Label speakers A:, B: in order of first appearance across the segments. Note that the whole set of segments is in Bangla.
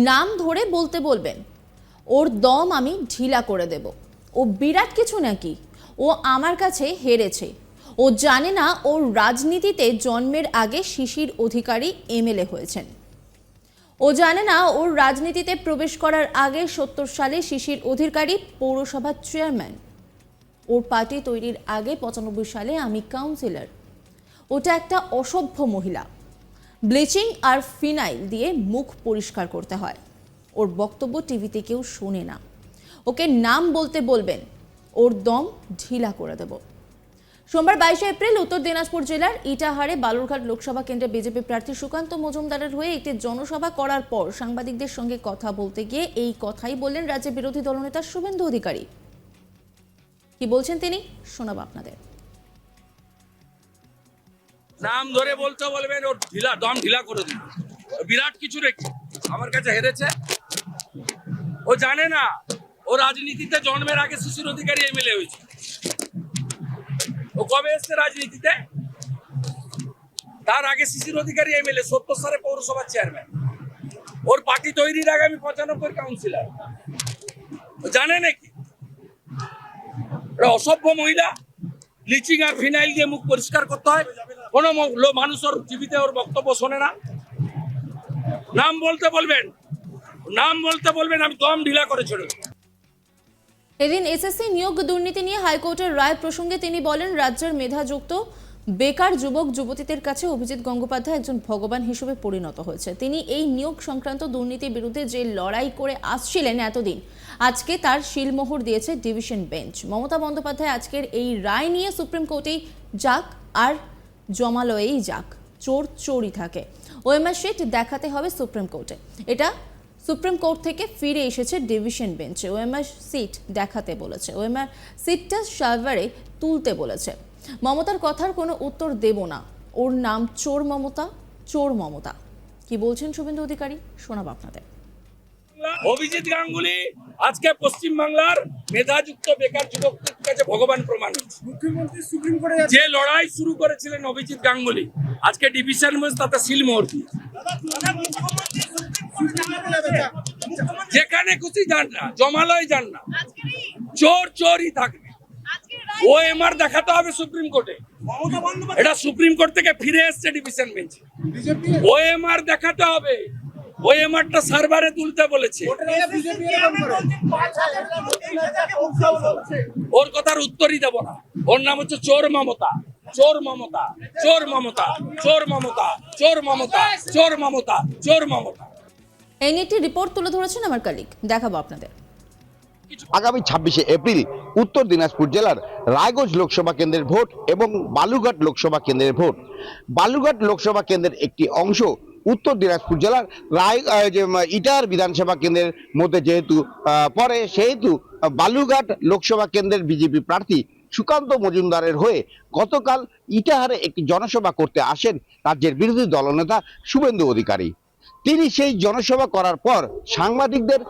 A: নাম ধরে বলতে বলবেন, ওর দম আমি ঢিলা করে দেব। ও বিরাট কিছু নাকি? ও আমার কাছে হেরেছে। ও জানে না ওর রাজনীতিতে জন্মের আগে শিশির অধিকারী এমএলএ হয়েছেন। ও জানে না ওর রাজনীতিতে প্রবেশ করার আগে ৭০ সালে শিশির অধিকারী পৌরসভার চেয়ারম্যান। ওর পার্টি তৈরির আগে ৯৫ সালে আমি কাউন্সিলর। ওটা একটা অসভ্য মহিলা। ব্লিচিং আর ফিনাইল দিয়ে মুখ পরিষ্কার করতে হয়। ওর বক্তব্য টিভিতে কেউ শোনে না। ওকে নাম বলতে বলবেন, ওর দম ঢিলা করে দেব। সোমবার ২২ এপ্রিল উত্তর দিনাজপুর জেলার ইটাহারে বালুরঘাট লোকসভা কেন্দ্রে বিজেপি প্রার্থী সুকান্ত মজুমদারের হয়ে একটি জনসভা করার পর সাংবাদিকদের সঙ্গে কথা বলতে গিয়ে এই কথাই বললেন রাজ্যের বিরোধী দলনেতা শুভেন্দু অধিকারী। কি বলছেন তিনি, শোনাবো আপনাদের।
B: নাম ধরে বলতে বলবেন, ওর দম ঢিলা করে দিন। বিরাট কিছু রেখে আমার কাছে হেরেছে। ও জানে না ও রাজনীতিতে জন্মের আগে শিশির অধিকারী এমএলএ হয়েছে। ও কবে এসছে রাজনীতিতে? তার আগে শিশির অধিকারী এমএলএ, ৭০ সালে পৌরসভার চেয়ারম্যান। ওর পার্টি তৈরির আগে আমি ৯৫ কাউন্সিলর। ও জানে নাকি অসভ্য মহিলা? ব্লিচিং আর ফিনাইল দিয়ে মুখ পরিষ্কার করতে হয়। কোনো মানুষ ওর টিভিতে ওর বক্তব্য শোনে না। নাম বলতে বলবেন, আমি দম ঢিলা করে ছেড়ে।
A: এদিন এসএসসি নিয়োগ দুর্নীতি নিয়ে হাইকোর্টের রায় প্রসঙ্গে তিনি বলেন, রাজ্যের মেধাযুক্ত বেকার যুবক যুবতীদের কাছে অভিজিৎ গঙ্গোপাধ্যায় একজন ভগবান হিসেবে পরিণত হয়েছে। তিনি এই নিয়োগ সংক্রান্ত দুর্নীতির বিরুদ্ধে যে লড়াই করে আসছিলেন এতদিন, আজকে তার শিলমোহর দিয়েছে ডিভিশন বেঞ্চ। মমতা বন্দ্যোপাধ্যায় আজকের এই রায় নিয়ে সুপ্রিম কোর্টেই যাক আর জমালয়েই যাক, চোর চোরই থাকে। ওএমআর শিট দেখাতে হবে সুপ্রিম কোর্টে। এটা সুপ্রিম কোর্ট থেকে ফিরে এসেছে ডিভিশন বেঞ্চে। ওএমআর সিট দেখাতে বলেছে, ওএমআর সিটটা সার্ভারে তুলতে বলেছে। মমতার কথার কোনো উত্তর দেব না। ওর নাম চোর মমতা, চোর মমতা। কি বলছেন শুভেন্দু অধিকারী, শোনাব আপনাদের।
B: অভিজিৎ গাঙ্গুলি আজকে পশ্চিমবাংলার মেধাযুক্ত বেকার যুবকদের কাছে ভগবান প্রমাণ হয়েছে। মুখ্যমন্ত্রী সুপ্রিম কোর্টে যে লড়াই শুরু করেছিলেন অভিজিৎ গাঙ্গুলি, আজকে ডিভিশন বেঞ্চ তাতে সিলমোহর দিয়ে। যেখানে খুশি যান না, জমালয় যান না, চোর চোরই থাকবে। ওএমআর দেখাতে হবে সুপ্রিম কোর্টে। এটা সুপ্রিম কোর্ট থেকে ফিরে এসছে ডিভিশন বেঞ্চে। ওএমআর দেখাতে হবে, ওএমআরটা সার্ভারে তুলতে বলেছে। ওর কথার উত্তরই দেব না। ওর নাম হচ্ছে চোর মমতা, চোর মমতা, চোর মমতা, চোর মমতা, চোর মমতা, চোর মমতা, চোর মমতা।
A: এই নিয়ে একটি রিপোর্ট তুলে ধরেছেন আমার কলিগ, দেখাবো আপনাদের।
C: আগামী ২৬শে এপ্রিল উত্তর দিনাজপুর জেলার রায়গঞ্জ লোকসভা কেন্দ্রের ভোট এবং বালুরঘাট লোকসভা কেন্দ্রের ভোট। বালুরঘাট লোকসভা কেন্দ্রের একটি অংশ উত্তর দিনাজপুর জেলার ইটাহার বিধানসভা কেন্দ্রের মধ্যে যেহেতু পড়ে, সেহেতু বালুরঘাট লোকসভা কেন্দ্রের বিজেপি প্রার্থী সুকান্ত মজুমদারের হয়ে গতকাল ইটাহারে একটি জনসভা করতে আসেন রাজ্যের বিরোধী দলনেতা শুভেন্দু অধিকারী। তিনি সেই জনসভা করার পর সাংবাদিকদের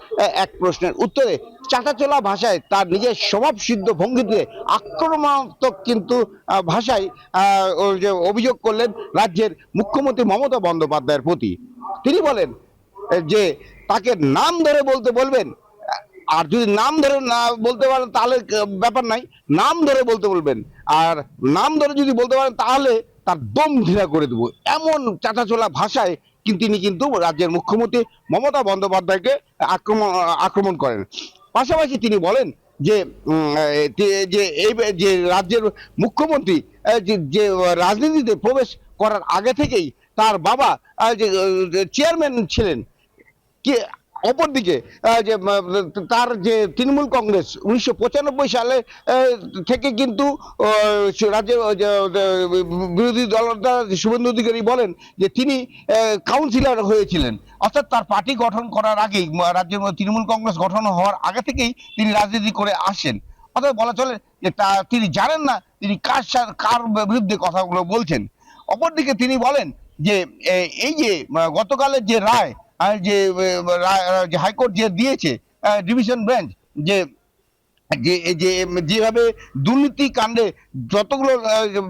C: এক প্রশ্নের উত্তরে চাটাচোলা ভাষায় তার নিজের স্বভাবসিদ্ধ ভঙ্গিতে আক্রমণাত্মক কিন্তু ভাষায় অভিযোগ করলেন রাজ্যের মুখ্যমন্ত্রী মমতা বন্দ্যোপাধ্যায়ের প্রতি। তিনি বলেন যে তাকে নাম ধরে বলতে বলবেন, আর যদি নাম ধরে না বলতে পারেন তাহলে ব্যাপার নাই, নাম ধরে বলতে বলবেন, আর নাম ধরে যদি বলতে পারেন তাহলে তার দম ঢিলা করে দেবো, এমন চাটাচোলা ভাষায় তিনি কিন্তু রাজ্যের মুখ্যমন্ত্রী মমতা বন্দ্যোপাধ্যায়কে আক্রমণ করেন। পাশাপাশি তিনি বলেন যে এই যে রাজ্যের মুখ্যমন্ত্রী যে রাজনীতিতে প্রবেশ করার আগে থেকেই তার বাবা যে চেয়ারম্যান ছিলেন, কি অপরদিকে যে তার যে তৃণমূল কংগ্রেস ১৯৯৫ সালে থেকে কিন্তু রাজ্যের বিরোধী দলনেতা শুভেন্দু অধিকারী বলেন যে তিনি কাউন্সিলর হয়েছিলেন, অর্থাৎ তার পার্টি গঠন করার আগেই, রাজ্যের তৃণমূল কংগ্রেস গঠন হওয়ার আগে থেকেই তিনি রাজনীতি করে আসেন। অর্থাৎ বলা চলে যে তিনি জানেন না তিনি কার বিরুদ্ধে কথাগুলো বলছেন। অপরদিকে তিনি বলেন যে এই যে গতকালের যে রায়, যে হাইকোর্ট যে দিয়েছে ডিভিশন বেঞ্চ, যে যে যে যেভাবে দুর্নীতি কাণ্ডে যতগুলো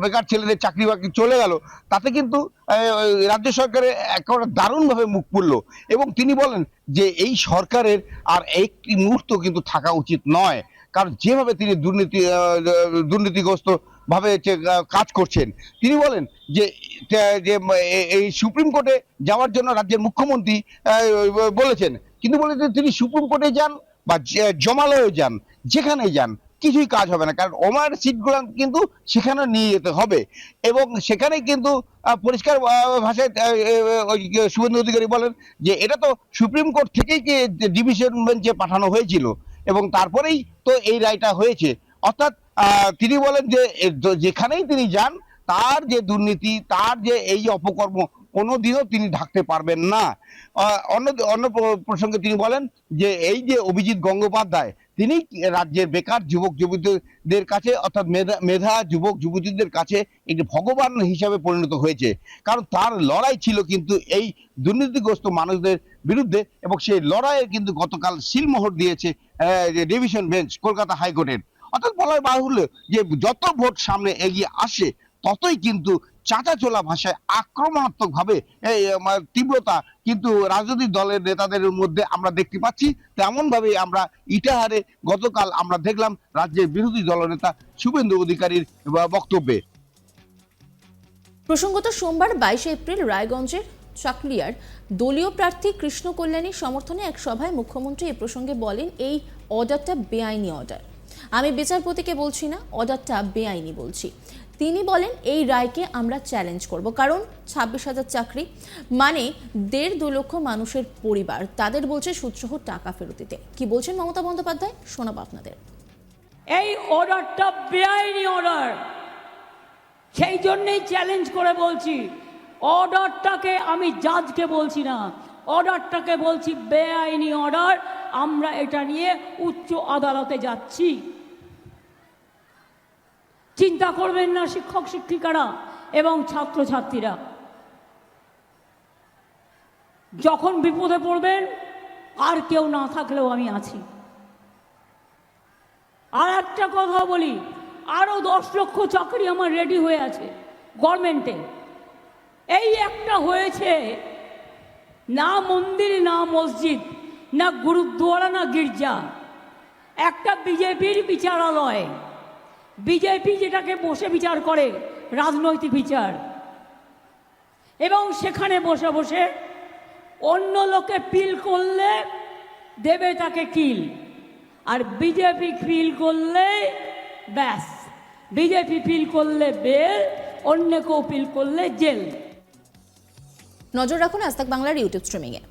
C: বেকার ছেলেদের চাকরি বাকরি চলে গেল, তাতে কিন্তু রাজ্য সরকারের একেবারে দারুণভাবে মুখ পুড়ল। এবং তিনি বলেন যে এই সরকারের আর একটি মুহূর্ত কিন্তু থাকা উচিত নয়, কারণ যেভাবে তিনি দুর্নীতিগ্রস্ত ভাবে কাজ করছেন। তিনি বলেন যে এই সুপ্রিম কোর্টে যাওয়ার জন্য রাজ্যের মুখ্যমন্ত্রী বলেছেন, কিন্তু বলেছেন তিনি সুপ্রিম কোর্টে যান বা জমালয়ে যান, যেখানেই যান কিছুই কাজ হবে না, কারণ ওমার সিটগুলো কিন্তু সেখানে নিয়ে যেতে হবে। এবং সেখানেই কিন্তু পরিষ্কার ভাষায় ওই শুভেন্দু অধিকারী বলেন যে এটা তো সুপ্রিম কোর্ট থেকেই ডিভিশন বেঞ্চে পাঠানো হয়েছিল এবং তারপরেই তো এই রায়টা হয়েছে। অর্থাৎ তিনি বলেন যে যেখানেই তিনি যান তার যে দুর্নীতি, তার যে এই অপকর্ম কোনোদিনও তিনি ঢাকতে পারবেন না। অন্য প্রসঙ্গে তিনি বলেন যে এই যে অভিজিৎ গঙ্গোপাধ্যায়, তিনি রাজ্যের বেকার যুবক যুবতীদের কাছে অর্থাৎ মেধা যুবক যুবতীদের কাছে একটি ভগবান হিসাবে পরিণত হয়েছে, কারণ তার লড়াই ছিল কিন্তু এই দুর্নীতিগ্রস্ত মানুষদের বিরুদ্ধে, এবং সেই লড়াইয়ের কিন্তু গতকাল সিলমোহর দিয়েছে ডিভিশন বেঞ্চ কলকাতা হাইকোর্টের। অর্থাৎ বলার বাহুল্য যে যত ভোট সামনে এগিয়ে আসে ততই কিন্তু চাঁচাচোলা ভাষায় আক্রমণাত্মক ভাবে এই তীব্রতা কিন্তু রাজনৈতিক দলের নেতাদের মধ্যে আমরা দেখতে পাচ্ছি। তেমন ভাবে আমরা ইটাহারে গতকাল আমরা দেখলাম রাজ্যের বিরোধী দলনেতা শুভেন্দু অধিকারীর বক্তব্যে।
A: প্রসঙ্গত সোমবার 22 এপ্রিল রায়গঞ্জের চাকলিয়ার দলীয় প্রার্থী কৃষ্ণ কল্যাণীর সমর্থনে এক সভায় মুখ্যমন্ত্রী এ প্রসঙ্গে বলেন, এই অর্ডারটা বেআইনি অর্ডার। আমি বিচারপতিকে বলছি না, অর্ডারটা বেআইনি বলছি। তিনি বলেন এই রায়কে আমরা চ্যালেঞ্জ করব, কারণ 26,000 চাকরি মানে 1.5-2 লক্ষ মানুষের পরিবার, তাদের বলছে সুদসহ টাকা ফেরত দিতে। কি বলছেন মমতা বন্দ্যোপাধ্যায়, শোনাবো আপনাদের।
D: এই অর্ডারটা বেআইনি অর্ডার, সেই জন্যই চ্যালেঞ্জ করে বলছি। অর্ডারটাকে আমি জাজকে বলছি না, অর্ডারটাকে বলছি বেআইনি অর্ডার। আমরা এটা নিয়ে উচ্চ আদালতে যাচ্ছি। চিন্তা করবেন না শিক্ষক শিক্ষিকারা এবং ছাত্রছাত্রীরা, যখন বিপদে পড়বেন আর কেউ না থাকলেও আমি আছি। আর একটা কথা বলি, আরও 10 লক্ষ চাকরি আমার রেডি হয়ে আছে গভর্নমেন্টে। এই একটা হয়েছে, না মন্দির না মসজিদ না গুরুদ্বারা না গির্জা, একটা বিজেপির বিচারালয়। বিজেপি যেটাকে বসে বিচার করে, রাজনৈতিক বিচার, এবং সেখানে বসে বসে অন্য লোকে পিল করলে দেবে তাকে কিল, আর বিজেপি পিল করলে ব্যাস, বিজেপি পিল করলে বেল, অন্য কেউ পিল করলে জেল।
A: নজর রাখুন আজ তাক বাংলার ইউটিউব স্ট্রিমিংয়ে।